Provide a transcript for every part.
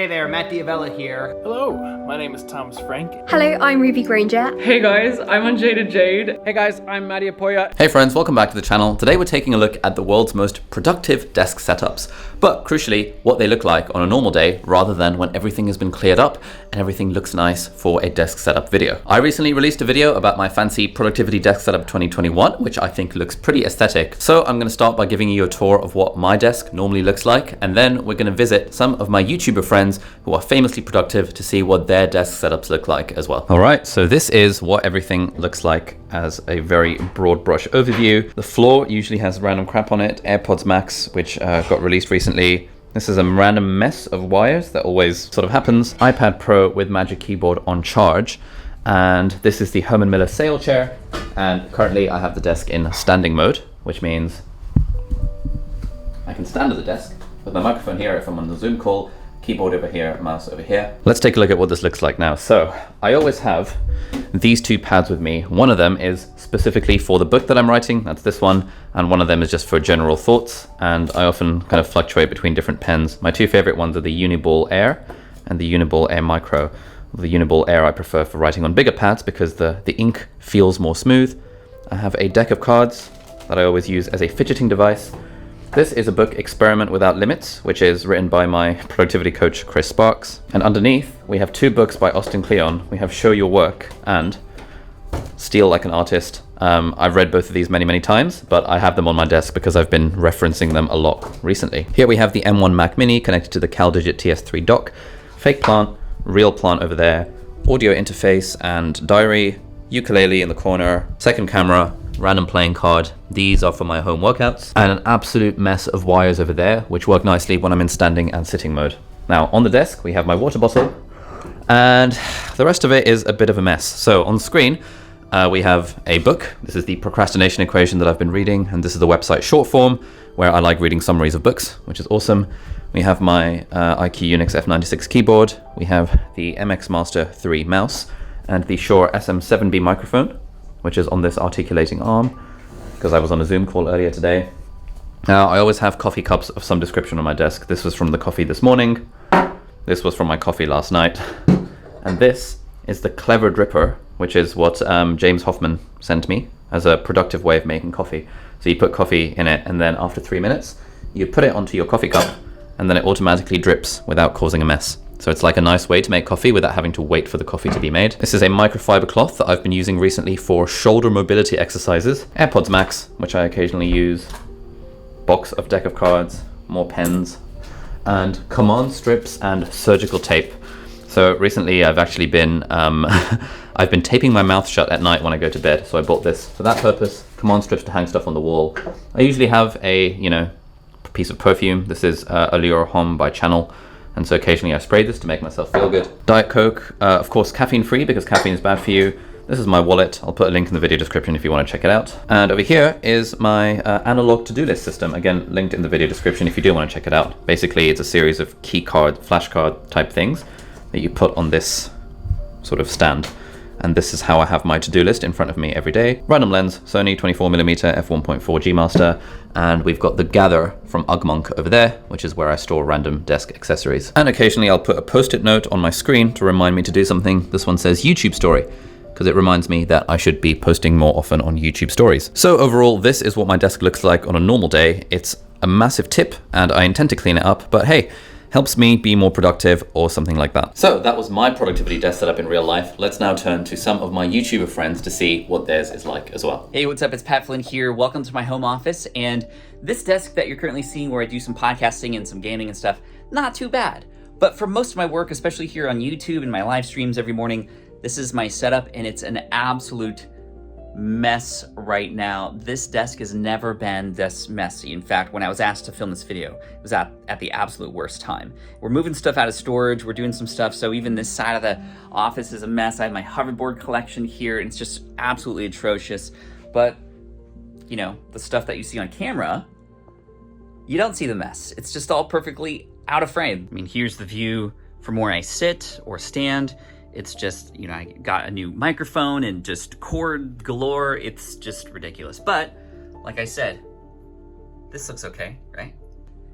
Hey there, Matti here. Hello, my name is Thomas Frank. Hello, I'm Granger. Hey guys, I'm UnJaded Jade. Hey guys, I'm Matti Haapoja. Hey friends, welcome back to the channel. Today we're taking a look at the world's most productive desk setups, but crucially, what they look like on a normal day rather than when everything has been cleared up and everything looks nice for a desk setup video. I recently released a video about my fancy productivity desk setup 2021, which I think looks pretty aesthetic. So I'm gonna start by giving you a tour of what my desk normally looks like, and then we're gonna visit some of my YouTuber friends who are famously productive to see what their desk setups look like as well. All right, so this is what everything looks like as a very broad brush overview. The floor usually has random crap on it, AirPods Max, which got released recently. This is a random mess of wires that always sort of happens. iPad Pro with Magic Keyboard on charge. And this is the Herman Miller sail chair. And currently I have the desk in standing mode, which means I can stand at the desk with my microphone here if I'm on the Zoom call, keyboard over here, mouse over here. Let's take a look at what this looks like now. So I always have these two pads with me. One of them is specifically for the book that I'm writing, that's this one, and one of them is just for general thoughts, and I often kind of fluctuate between different pens. My two favorite ones are the Uniball Air and the Uniball Air Micro. The Uniball Air I prefer for writing on bigger pads because the ink feels more smooth. I have a deck of cards that I always use as a fidgeting device. This is a book, Experiment Without Limits, which is written by my productivity coach, Chris Sparks. And underneath, we have two books by Austin Kleon. We have Show Your Work and Steal Like an Artist. I've read both of these many, many times, but I have them on my desk because I've been referencing them a lot recently. Here we have the M1 Mac Mini connected to the CalDigit TS3 dock, fake plant, real plant over there, audio interface and diary, ukulele in the corner, second camera, random playing card. These are for my home workouts, and an absolute mess of wires over there, which work nicely when I'm in standing and sitting mode. Now on the desk, we have my water bottle, and the rest of it is a bit of a mess. So on the screen, we have a book. This is the Procrastination Equation that I've been reading, and this is the website short form, where I like reading summaries of books, which is awesome. We have my IQ Unix F96 keyboard. We have the MX Master 3 mouse, and the Shure SM7B microphone, which is on this articulating arm, because I was on a Zoom call earlier today. Now, I always have coffee cups of some description on my desk. This was from the coffee this morning. This was from my coffee last night. And this is the Clever Dripper, which is what James Hoffman sent me as a productive way of making coffee. So you put coffee in it, and then after 3 minutes, you put it onto your coffee cup, and then it automatically drips without causing a mess. So it's like a nice way to make coffee without having to wait for the coffee to be made. This is a microfiber cloth that I've been using recently for shoulder mobility exercises. AirPods Max, which I occasionally use. Box of deck of cards, more pens, and command strips and surgical tape. So recently I've actually been, I've been taping my mouth shut at night when I go to bed. So I bought this for that purpose. Command strips to hang stuff on the wall. I usually have a, piece of perfume. This is Oliur Homme by Channel. And so occasionally I spray this to make myself feel good. Diet Coke, of course caffeine free because caffeine is bad for you. This is my wallet. I'll put a link in the video description if you want to check it out. And over here is my analog to-do list system. Again, linked in the video description if you do want to check it out. Basically, it's a series of key card, flashcard type things that you put on this sort of stand. And this is how I have my to-do list in front of me every day. Random lens, Sony 24mm f1.4 G Master, and we've got the Gather from Ugmonk over there, which is where I store random desk accessories. And occasionally I'll put a post-it note on my screen to remind me to do something. This one says YouTube story, because it reminds me that I should be posting more often on YouTube stories. So overall, this is what my desk looks like on a normal day. It's a massive tip, and I intend to clean it up, but hey, helps me be more productive or something like that. So that was my productivity desk setup in real life. Let's now turn to some of my YouTuber friends to see what theirs is like as well. Hey, what's up? It's Pat Flynn here. Welcome to my home office. And this desk that you're currently seeing where I do some podcasting and some gaming and stuff, not too bad. But for most of my work, especially here on YouTube and my live streams every morning, this is my setup and it's an absolute mess right now. This desk has never been this messy. In fact, when I was asked to film this video, it was at the absolute worst time. We're moving stuff out of storage, we're doing some stuff, so even this side of the office is a mess. I have my hoverboard collection here, and it's just absolutely atrocious. But, the stuff that you see on camera, you don't see the mess. It's just all perfectly out of frame. I mean, here's the view from where I sit or stand. It's just, I got a new microphone and just cord galore. It's just ridiculous. But like I said, this looks okay, right?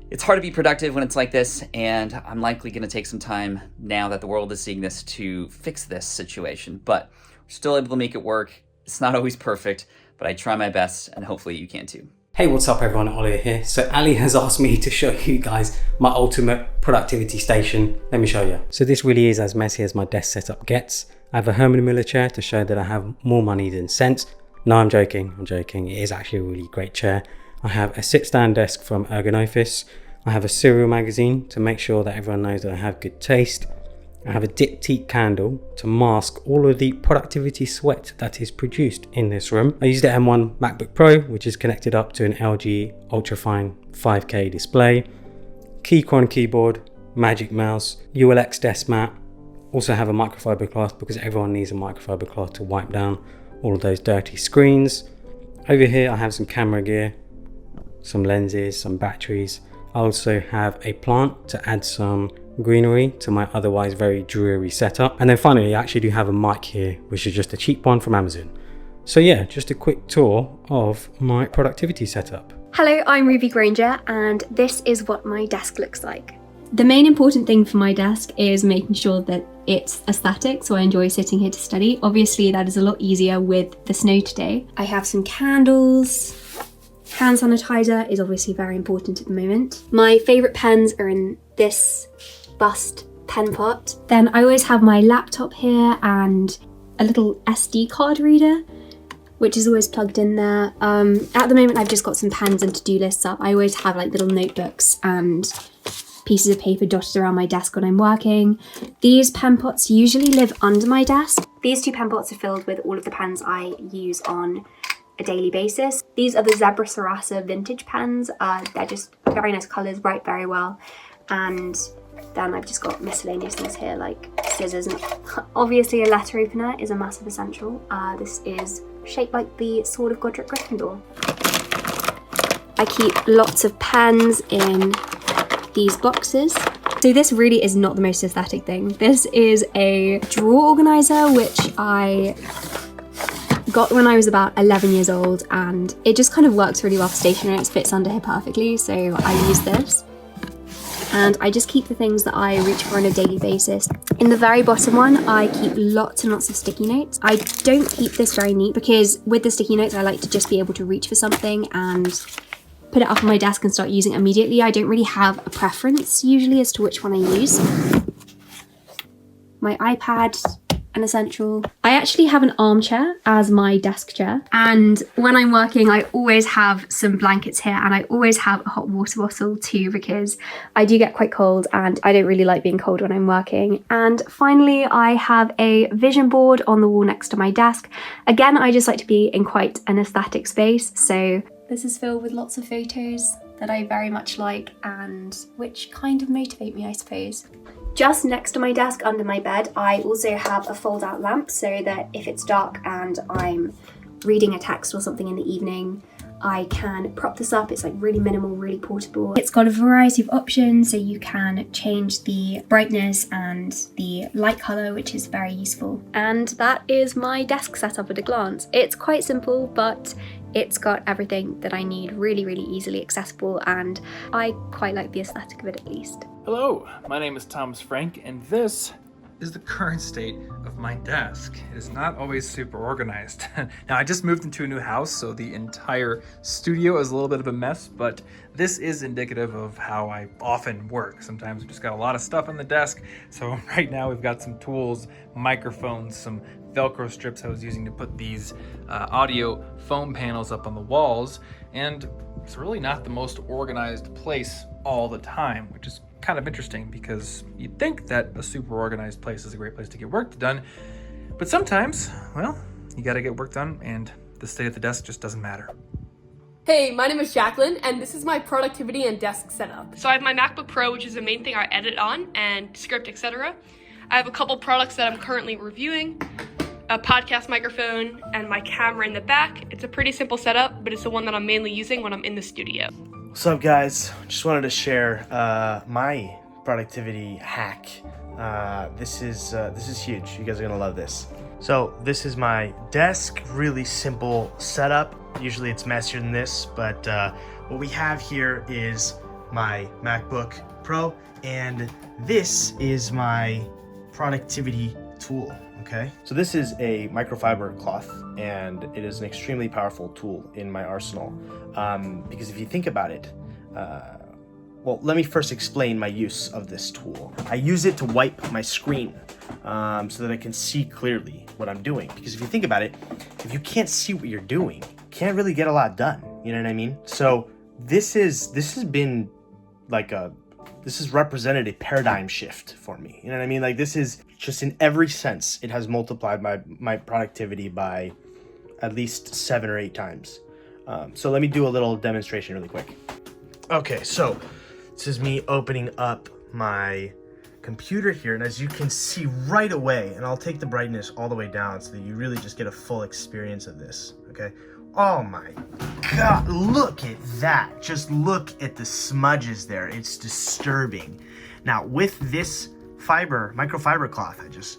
It's hard to be productive when it's like this, and I'm likely going to take some time now that the world is seeing this to fix this situation, but we're still able to make it work. It's not always perfect, but I try my best, and hopefully you can too. Hey, what's up everyone, Oliur here. So Ali has asked me to show you guys my ultimate productivity station. Let me show you. So this really is as messy as my desk setup gets. I have a Herman Miller chair to show that I have more money than sense. No, I'm joking. It is actually a really great chair. I have a sit-stand desk from Ergonophis. I have a cereal magazine to make sure that everyone knows that I have good taste. I have a diptyque candle to mask all of the productivity sweat that is produced in this room. I use the M1 MacBook Pro, which is connected up to an LG ultrafine 5K display. Keychron keyboard, Magic Mouse, UltraLinx desk mat. Also have a microfiber cloth because everyone needs a microfiber cloth to wipe down all of those dirty screens. Over here I have some camera gear, some lenses, some batteries. I also have a plant to add some greenery to my otherwise very dreary setup. And then finally I actually do have a mic here, which is just a cheap one from Amazon. So yeah, just a quick tour of my productivity setup. Hello, I'm Granger, and this is what my desk looks like. The main important thing for my desk is making sure that it's aesthetic, so I enjoy sitting here to study. Obviously that is a lot easier with the snow today. I have some candles. Hand sanitizer is obviously very important at the moment. My favourite pens are in this bust pen pot. Then I always have my laptop here and a little SD card reader, which is always plugged in there. At the moment I've just got some pens and to-do lists up. I always have like little notebooks and pieces of paper dotted around my desk when I'm working. These pen pots usually live under my desk. These two pen pots are filled with all of the pens I use on a daily basis. These are the Zebra Sarasa vintage pens. They're just very nice colours, write very well. And then I've just got miscellaneous things here like scissors, and obviously a letter opener is a massive essential. This is shaped like the Sword of Godric Gryffindor. I keep lots of pens in these boxes. So this really is not the most aesthetic thing. This is a drawer organizer which I got when I was about 11 years old, and it just kind of works really well for stationery. It fits under here perfectly, so I use this. And I just keep the things that I reach for on a daily basis. In the very bottom one, I keep lots and lots of sticky notes. I don't keep this very neat because with the sticky notes, I like to just be able to reach for something and put it up on my desk and start using it immediately. I don't really have a preference usually as to which one I use. My iPad, an essential. I actually have an armchair as my desk chair, and when I'm working I always have some blankets here, and I always have a hot water bottle too because I do get quite cold and I don't really like being cold when I'm working. And finally I have a vision board on the wall next to my desk. Again, I just like to be in quite an aesthetic space, so this is filled with lots of photos that I very much like and which kind of motivate me, I suppose. Just next to my desk under my bed, I also have a fold-out lamp so that if it's dark and I'm reading a text or something in the evening, I can prop this up. It's like really minimal, really portable. It's got a variety of options, so you can change the brightness and the light color, which is very useful. And that is my desk setup at a glance. It's quite simple, but it's got everything that I need, really, really easily accessible, and I quite like the aesthetic of it at least. Hello, my name is Thomas Frank, and this is the current state of my desk. It is not always super organized. Now, I just moved into a new house, so the entire studio is a little bit of a mess, but this is indicative of how I often work. Sometimes we just got a lot of stuff on the desk, so right now we've got some tools, microphones, some Velcro strips I was using to put these audio foam panels up on the walls, and it's really not the most organized place all the time, which is kind of interesting because you'd think that a super organized place is a great place to get work done, but sometimes, well, you gotta get work done and the state of the desk just doesn't matter. Hey, my name is Jacqueline, and this is my productivity and desk setup. So I have my MacBook Pro, which is the main thing I edit on, and script, etc. I have a couple products that I'm currently reviewing, a podcast microphone, and my camera in the back. It's a pretty simple setup, but it's the one that I'm mainly using when I'm in the studio. What's up, guys? Just wanted to share my productivity hack. This is huge. You guys are gonna love this. So this is my desk, really simple setup. Usually it's messier than this, but what we have here is my MacBook Pro, and this is my productivity tool, okay? So this is a microfiber cloth, and it is an extremely powerful tool in my arsenal. Because if you think about it, well, let me first explain my use of this tool. I use it to wipe my screen so that I can see clearly what I'm doing. Because if you think about it, if you can't see what you're doing, you can't really get a lot done. You know what I mean? So this has been like this has represented a paradigm shift for me. You know what I mean? Like, this is just, in every sense, it has multiplied my productivity by at least 7 or 8 times. So let me do a little demonstration really quick. Okay, so this is me opening up my computer here, and as you can see right away, and I'll take the brightness all the way down so that you really just get a full experience of this, okay? Oh my God, look at that. Just look at the smudges there. It's disturbing. Now, with this microfiber cloth, I just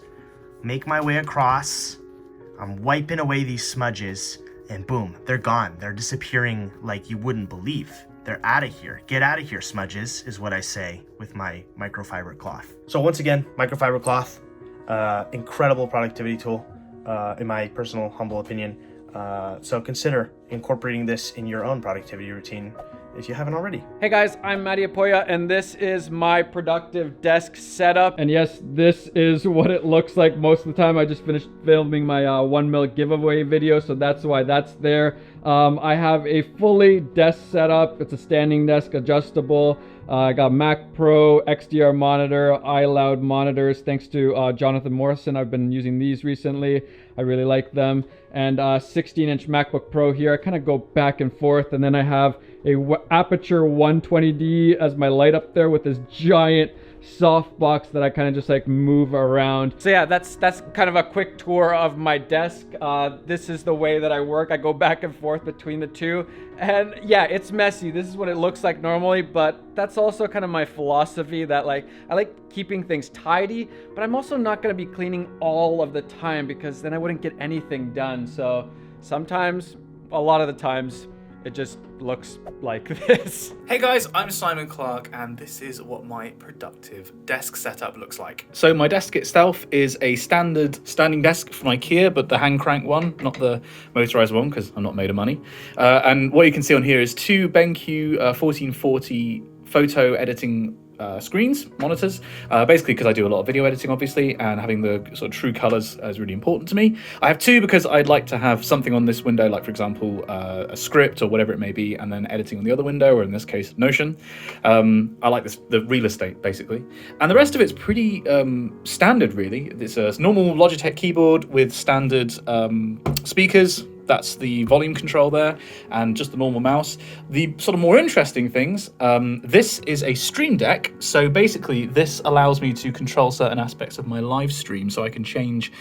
make my way across. I'm wiping away these smudges, and boom, they're gone. They're disappearing like you wouldn't believe. They're out of here. Get out of here, smudges, is what I say with my microfiber cloth. So once again, microfiber cloth, incredible productivity tool, in my personal humble opinion. So consider incorporating this in your own productivity routine if you haven't already. Hey guys, I'm Matti Haapoja, and this is my productive desk setup. And yes, this is what it looks like most of the time. I just finished filming my 1 mil giveaway video, so that's why that's there. I have a fully desk setup. It's a standing desk, adjustable. I got Mac Pro, XDR monitor, iLoud monitors. Thanks to Jonathan Morrison. I've been using these recently. I really like them. And 16-inch MacBook Pro here. I kind of go back and forth. And then I have a Aperture 120D as my light up there with this giant softbox that I kind of just like move around. So yeah, that's kind of a quick tour of my desk. This is the way that I work. I go back and forth between the two, and yeah, it's messy. This is what it looks like normally, but that's also kind of my philosophy, that like I like keeping things tidy, but I'm also not going to be cleaning all of the time because then I wouldn't get anything done. So sometimes, a lot of the times, it just looks like this. Hey guys, I'm Simon Clark, and this is what my productive desk setup looks like. So my desk itself is a standard standing desk from IKEA, but the hand crank one, not the motorized one, because I'm not made of money. And what you can see on here is 2 BenQ 1440 photo editing monitors, basically because I do a lot of video editing, obviously, and having the sort of true colors is really important to me. I have 2 because I'd like to have something on this window, like for example a script or whatever it may be, and then editing on the other window, or in this case Notion. I like the real estate basically, and the rest of it's pretty standard really. It's a normal Logitech keyboard with standard speakers. That's the volume control there, and just the normal mouse. The sort of more interesting things, this is a Stream Deck, so basically this allows me to control certain aspects of my live stream, so I can change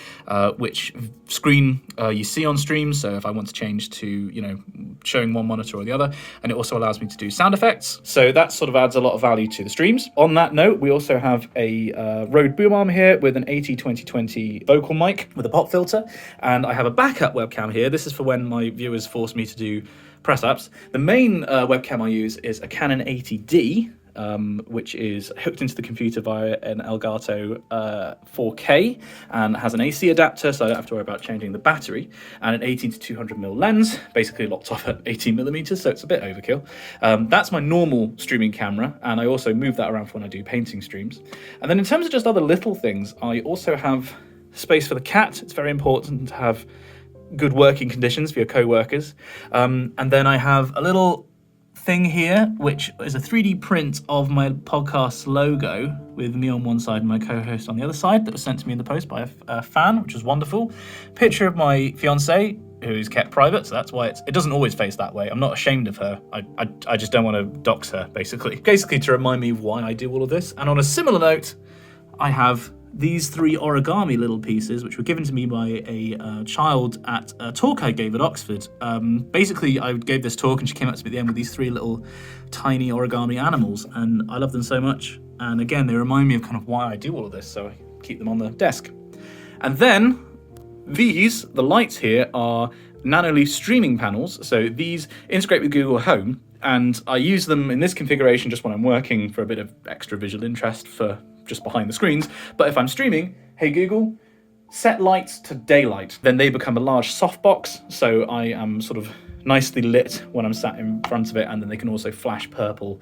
which screen you see on stream, so if I want to change to, you know, showing one monitor or the other, and it also allows me to do sound effects, so that sort of adds a lot of value to the streams. On that note, we also have a Rode boom arm here with an AT2020 vocal mic with a pop filter, and I have a backup webcam here. This is for when my viewers force me to do press ups. The main webcam I use is a Canon 80D, which is hooked into the computer via an Elgato 4K, and has an AC adapter, so I don't have to worry about changing the battery, and an 18 to 200mm lens, basically locked off at 18mm, so it's a bit overkill. That's my normal streaming camera, and I also move that around for when I do painting streams. And then in terms of just other little things, I also have space for the cat. It's very important to have good working conditions for your co-workers. And then I have a little thing here, which is a 3D print of my podcast's logo with me on one side and my co-host on the other side, that was sent to me in the post by a fan, which was wonderful. Picture of my fiancée, who's kept private, so that's why it doesn't always face that way. I'm not ashamed of her. I just don't want to dox her, basically to remind me why I do all of this. And on a similar note, I have these 3 origami little pieces, which were given to me by a child at a talk I gave at Oxford. Basically, I gave this talk and she came up to me at the end with these 3 little tiny origami animals, and I love them so much. And again, they remind me of kind of why I do all of this, so I keep them on the desk. And then the lights here are Nanoleaf streaming panels. So these integrate with Google Home, And I use them in this configuration just when I'm working for a bit of extra visual interest for just behind the screens. But if I'm streaming, hey Google, set lights to daylight. Then they become a large softbox, so I am sort of nicely lit when I'm sat in front of it, and then they can also flash purple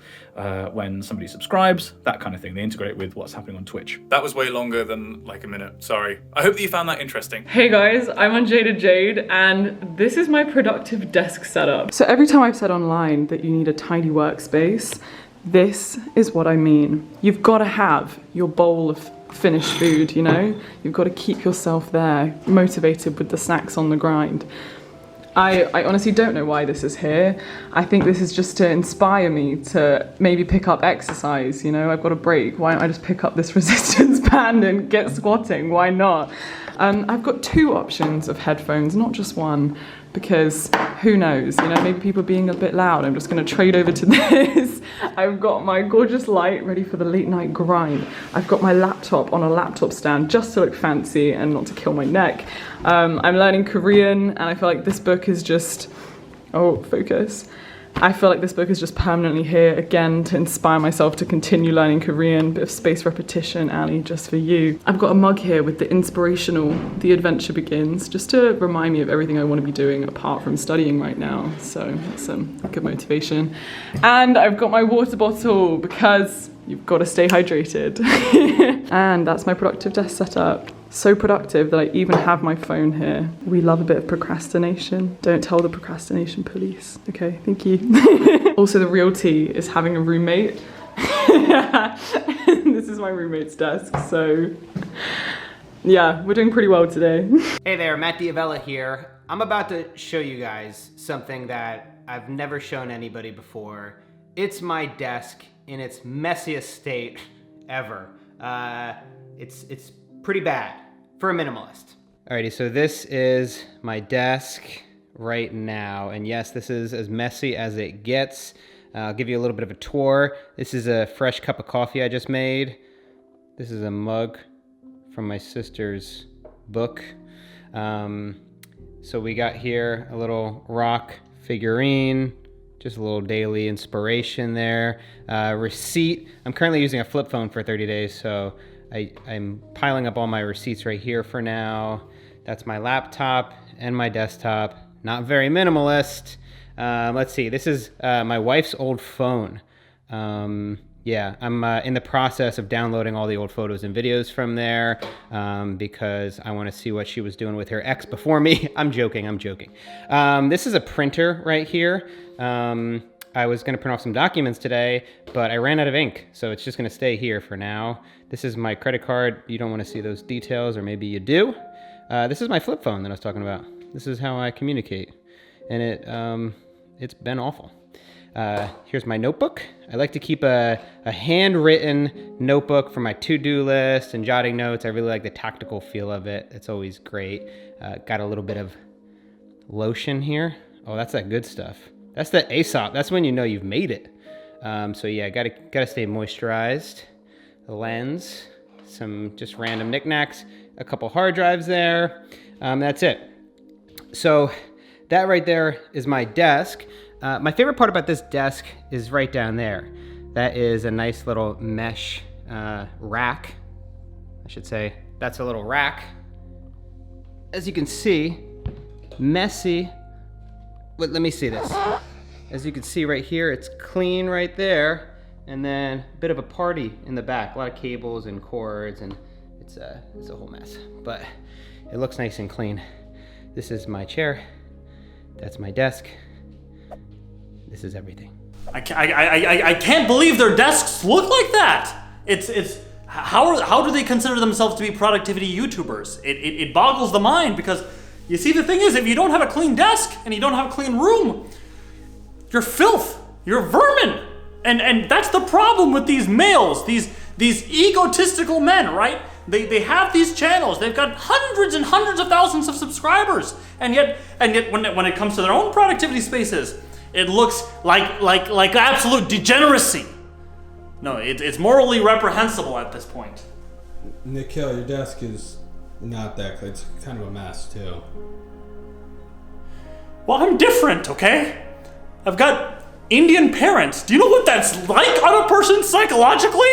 when somebody subscribes, that kind of thing. They integrate with what's happening on Twitch. That was way longer than like a minute, sorry. I hope that you found that interesting. Hey guys, I'm UnJaded Jade, and this is my productive desk setup. So every time I've said online that you need a tidy workspace, this is what I mean. You've got to have your bowl of finished food, you know? You've got to keep yourself there, motivated with the snacks on the grind. I honestly don't know why this is here. I think this is just to inspire me to maybe pick up exercise, you know? I've got a break. Why don't I just pick up this resistance band and get squatting? Why not? I've got 2 options of headphones, not just one, because who knows, you know, maybe people are being a bit loud. I'm just gonna trade over to this. I've got my gorgeous light ready for the late night grind. I've got my laptop on a laptop stand just to look fancy and not to kill my neck. I'm learning Korean, and I feel like this book is just, oh, focus. I feel like this book is just permanently here again to inspire myself to continue learning Korean. Bit of space repetition, Ali, just for you. I've got a mug here with the inspirational "The Adventure Begins," just to remind me of everything I want to be doing apart from studying right now. So that's some good motivation. And I've got my water bottle because you've got to stay hydrated. And that's my productive desk setup. So productive that I even have my phone here. We love a bit of procrastination. Don't tell the procrastination police. Okay, thank you. Also, the real tea is having a roommate. This is my roommate's desk, so yeah, we're doing pretty well today. Hey there, Matti here. I'm about to show you guys something that I've never shown anybody before. It's my desk in its messiest state ever. It's pretty bad for a minimalist. Alrighty, so this is my desk right now, and yes, this is as messy as it gets. I'll give you a little bit of a tour. This is a fresh cup of coffee I just made. This is a mug from my sister's book. So we got here a little rock figurine, just a little daily inspiration there. Receipt. I'm currently using a flip phone for 30 days, so I'm piling up all my receipts right here for now. That's my laptop and my desktop. Not very minimalist. Let's see, this is my wife's old phone. Yeah, I'm in the process of downloading all the old photos and videos from there because I want to see what she was doing with her ex before me. I'm joking. This is a printer right here. I was going to print off some documents today, but I ran out of ink, so it's just going to stay here for now. This is my credit card. You don't want to see those details, or maybe you do. This is my flip phone that I was talking about. This is how I communicate, and it's been awful. Here's my notebook. I like to keep a handwritten notebook for my to-do list and jotting notes. I really like the tactical feel of it. It's always great. Got a little bit of lotion here. Oh, that's that good stuff. That's the Aesop. That's when you know you've made it. So yeah, gotta stay moisturized. The lens, some just random knickknacks, a couple hard drives there. That's it. So that right there is my desk. My favorite part about this desk is right down there. That is a nice little mesh rack. I should say that's a little rack. As you can see, messy. But let me see this. As you can see right here, it's clean right there. And then a bit of a party in the back. A lot of cables and cords, and it's a whole mess. But it looks nice and clean. This is my chair. That's my desk. This is everything. I can't believe their desks look like that. It's how do they consider themselves to be productivity YouTubers? It boggles the mind, because you see, the thing is, if you don't have a clean desk and you don't have a clean room, you're filth, you're vermin. And that's the problem with these males, these egotistical men, right? They have these channels, they've got hundreds and hundreds of thousands of subscribers, and yet when it comes to their own productivity spaces, it looks like absolute degeneracy. No, it's morally reprehensible at this point. Nikhil, your desk is not that clean. It's kind of a mess too. Well, I'm different, okay? I've got Indian parents. Do you know what that's like on a person psychologically?